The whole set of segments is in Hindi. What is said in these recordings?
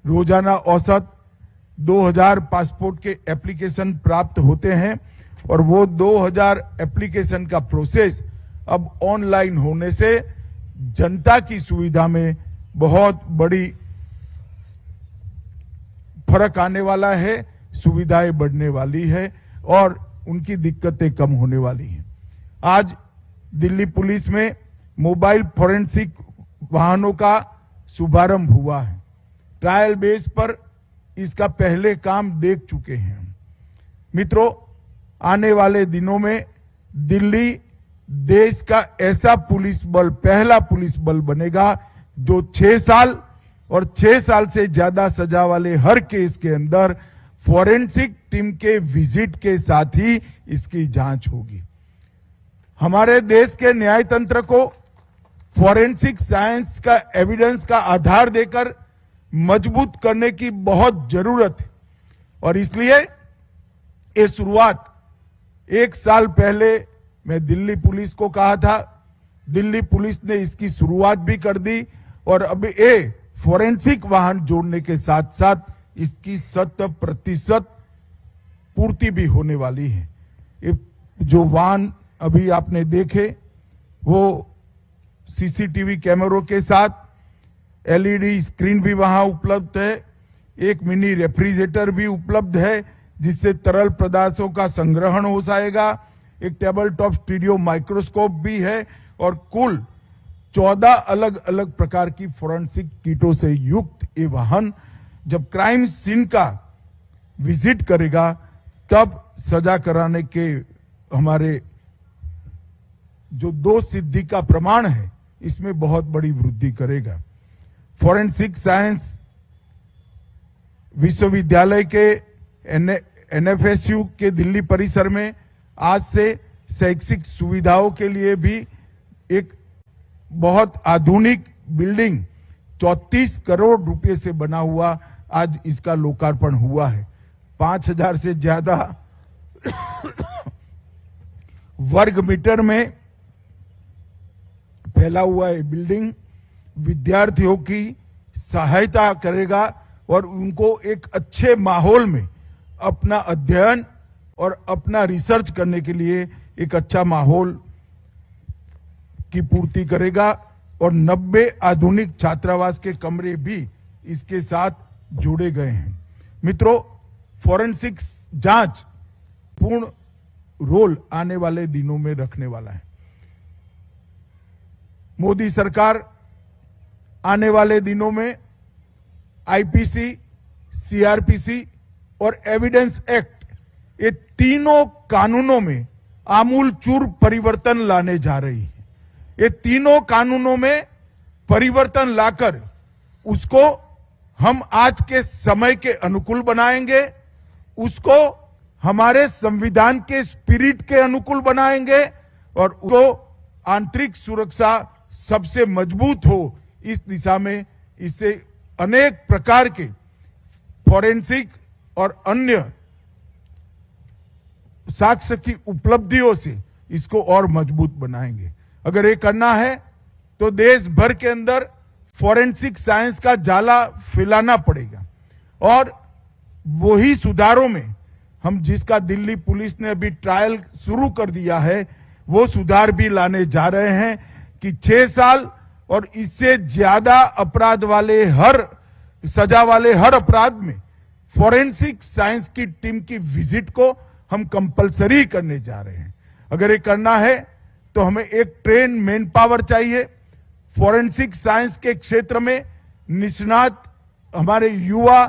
रोजाना औसत 2000 पासपोर्ट के एप्लीकेशन प्राप्त होते हैं और वो 2000 एप्लीकेशन का प्रोसेस अब ऑनलाइन होने से जनता की सुविधा में बहुत बड़ी फर्क आने वाला है, सुविधाएं बढ़ने वाली है और उनकी दिक्कतें कम होने वाली हैं। आज दिल्ली पुलिस में मोबाइल फोरेंसिक वाहनों का शुभारंभ हुआ है। ट्रायल बेस पर इसका पहले काम देख चुके हैं। मित्रों, आने वाले दिनों में दिल्ली देश का ऐसा पुलिस बल, पहला पुलिस बल बनेगा जो 6 साल और 6 साल से ज्यादा सजा वाले हर केस के अंदर फोरेंसिक टीम के विजिट के साथ ही इसकी जांच होगी। हमारे देश के न्याय तंत्र को फोरेंसिक साइंस का एविडेंस का आधार देकर मजबूत करने की बहुत जरूरत है और इसलिए ये शुरुआत 1 साल पहले मैं दिल्ली पुलिस को कहा था। दिल्ली पुलिस ने इसकी शुरुआत भी कर दी और अब ये फोरेंसिक वाहन जोड़ने के साथ साथ इसकी 100% पूर्ति भी होने वाली है। ये जो वाहन अभी आपने देखे वो सीसीटीवी कैमरों के साथ एलईडी स्क्रीन भी वहां उपलब्ध है, एक मिनी रेफ्रिजरेटर भी उपलब्ध है जिससे तरल पदार्थों का संग्रहण हो जाएगा, एक टेबल टॉप स्टीरियो माइक्रोस्कोप भी है और कुल 14 अलग अलग प्रकार की फोरेंसिक किटों से युक्त ये वाहन जब क्राइम सीन का विजिट करेगा तब सजा कराने के हमारे जो दोष सिद्धि का प्रमाण है इसमें बहुत बड़ी वृद्धि करेगा। फोरेंसिक साइंस विश्वविद्यालय के एनएफएसयू के दिल्ली परिसर में आज से शैक्षिक सुविधाओं के लिए भी एक बहुत आधुनिक बिल्डिंग 34 करोड़ रुपए से बना हुआ आज इसका लोकार्पण हुआ है। 5000 से ज्यादा वर्ग मीटर में फैला हुआ है बिल्डिंग विद्यार्थियों की सहायता करेगा और उनको एक अच्छे माहौल में अपना अध्ययन और अपना रिसर्च करने के लिए एक अच्छा माहौल की पूर्ति करेगा और 90 आधुनिक छात्रावास के कमरे भी इसके साथ जोड़े गए हैं। मित्रों, फोरेंसिक जांच पूर्ण रोल आने वाले दिनों में रखने वाला है। मोदी सरकार आने वाले दिनों में आईपीसी, सीआरपीसी और एविडेंस एक्ट ये तीनों कानूनों में आमूलचूर परिवर्तन लाने जा रही है। ये तीनों कानूनों में परिवर्तन लाकर उसको हम आज के समय के अनुकूल बनाएंगे, उसको हमारे संविधान के स्पिरिट के अनुकूल बनाएंगे और उसको आंतरिक सुरक्षा सबसे मजबूत हो इस दिशा में इससे अनेक प्रकार के फोरेंसिक और अन्य साक्ष्य की उपलब्धियों से इसको और मजबूत बनाएंगे। अगर ये करना है तो देश भर के अंदर फोरेंसिक साइंस का जाला फैलाना पड़ेगा और वही सुधारों में हम जिसका दिल्ली पुलिस ने अभी ट्रायल शुरू कर दिया है वो सुधार भी लाने जा रहे हैं कि 6 साल और इससे ज्यादा अपराध वाले सजा वाले हर अपराध में फोरेंसिक साइंस की टीम की विजिट को हम कंपलसरी करने जा रहे हैं। अगर ये करना है तो हमें एक ट्रेन मैन पावर चाहिए। फोरेंसिक साइंस के क्षेत्र में निष्णात हमारे युवा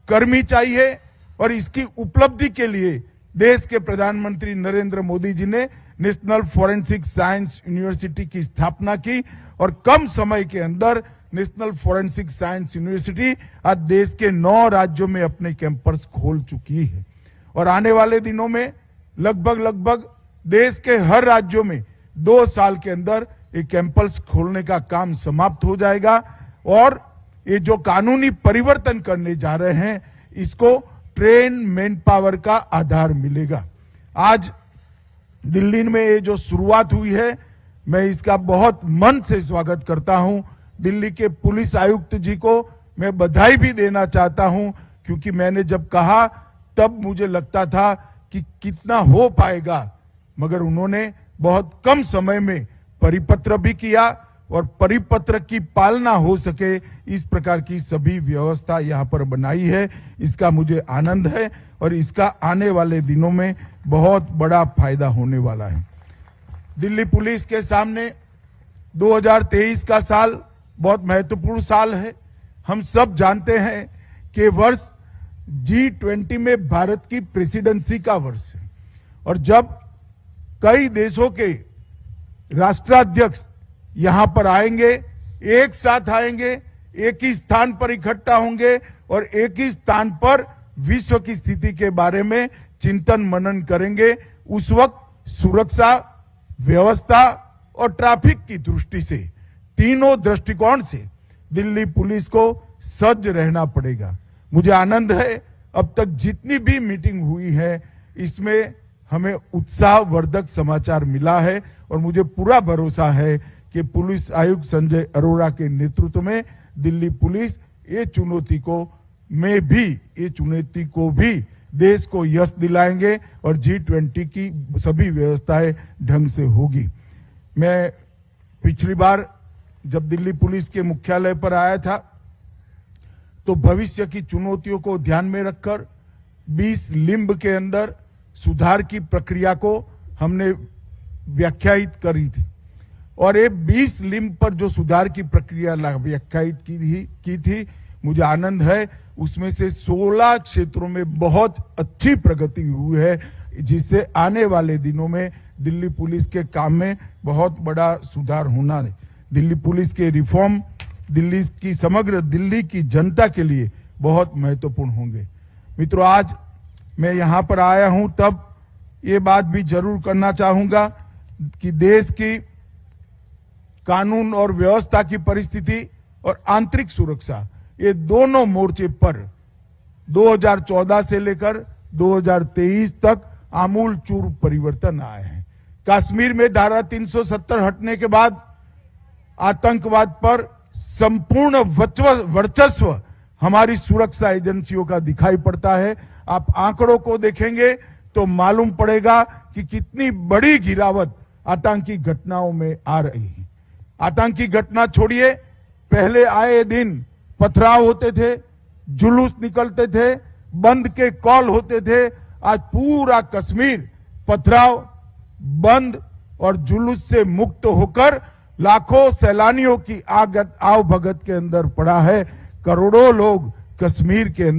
कर्मी चाहिए और इसकी उपलब्धि के लिए देश के प्रधानमंत्री नरेंद्र मोदी जी ने नेशनल फोरेंसिक साइंस यूनिवर्सिटी की स्थापना की और कम समय के अंदर नेशनल फोरेंसिक साइंस यूनिवर्सिटी आज देश के 9 राज्यों में अपने कैंपस खोल चुकी है और आने वाले दिनों में लगभग देश के हर राज्यों में 2 साल के अंदर एक कैंपस खोलने का काम समाप्त हो जाएगा और ये जो कानूनी परिवर्तन करने जा रहे हैं इसको ट्रेन मैन पावर का आधार मिलेगा। आज दिल्ली में ये जो शुरुआत हुई है मैं इसका बहुत मन से स्वागत करता हूं। दिल्ली के पुलिस आयुक्त जी को मैं बधाई भी देना चाहता हूं, क्योंकि मैंने जब कहा तब मुझे लगता था कि कितना हो पाएगा, मगर उन्होंने बहुत कम समय में परिपत्र भी किया और परिपत्र की पालना हो सके इस प्रकार की सभी व्यवस्था यहां पर बनाई है। इसका मुझे आनंद है और इसका आने वाले दिनों में बहुत बड़ा फायदा होने वाला है। दिल्ली पुलिस के सामने 2023 का साल बहुत महत्वपूर्ण साल है। हम सब जानते हैं कि वर्ष G20 में भारत की प्रेसिडेंसी का वर्ष है और जब कई देशों के राष्ट्राध्यक्ष यहां पर आएंगे, एक साथ आएंगे, एक ही स्थान पर इकट्ठा होंगे और एक ही स्थान पर विश्व की स्थिति के बारे में चिंतन मनन करेंगे, उस वक्त सुरक्षा, व्यवस्था और ट्रैफिक की दृष्टि से, तीनों दृष्टिकोण से दिल्ली पुलिस को सज्ज रहना पड़ेगा। मुझे आनंद है अब तक जितनी भी मीटिंग हुई है इसमें हमें उत्साहवर्धक समाचार मिला है और मुझे पूरा भरोसा है कि पुलिस आयुक्त संजय अरोड़ा के नेतृत्व में दिल्ली पुलिस ये चुनौती को भी देश को यश दिलाएंगे और G20 की सभी व्यवस्थाएं ढंग से होगी। मैं पिछली बार जब दिल्ली पुलिस के मुख्यालय पर आया था तो भविष्य की चुनौतियों को ध्यान में रखकर 20 लिंब के अंदर सुधार की प्रक्रिया को हमने व्याख्यायित करी थी और ये 20 लिंब पर जो सुधार की प्रक्रिया व्याख्यायित की थी, मुझे आनंद है उसमें से 16 क्षेत्रों में बहुत अच्छी प्रगति हुई है, जिससे आने वाले दिनों में दिल्ली पुलिस के काम में बहुत बड़ा सुधार होना है। दिल्ली पुलिस के रिफॉर्म समग्र दिल्ली की जनता के लिए बहुत महत्वपूर्ण होंगे। मित्रों, आज मैं यहां पर आया हूं तब ये बात भी जरूर करना चाहूंगा कि देश की कानून और व्यवस्था की परिस्थिति और आंतरिक सुरक्षा, ये दोनों मोर्चे पर 2014 से लेकर 2023 तक आमूलचूल परिवर्तन आए हैं। कश्मीर में धारा 370 हटने के बाद आतंकवाद पर संपूर्ण वर्चस्व हमारी सुरक्षा एजेंसियों का दिखाई पड़ता है। आप आंकड़ों को देखेंगे तो मालूम पड़ेगा कि कितनी बड़ी गिरावट आतंकी घटनाओं में आ रही है। आतंकी घटना छोड़िए, पहले आए दिन पथराव होते थे, जुलूस निकलते थे, बंद के कॉल होते थे। आज पूरा कश्मीर पथराव, बंद और जुलूस से मुक्त होकर लाखों सैलानियों की आवभगत के अंदर पड़ा है। करोड़ों लोग कश्मीर के अंदर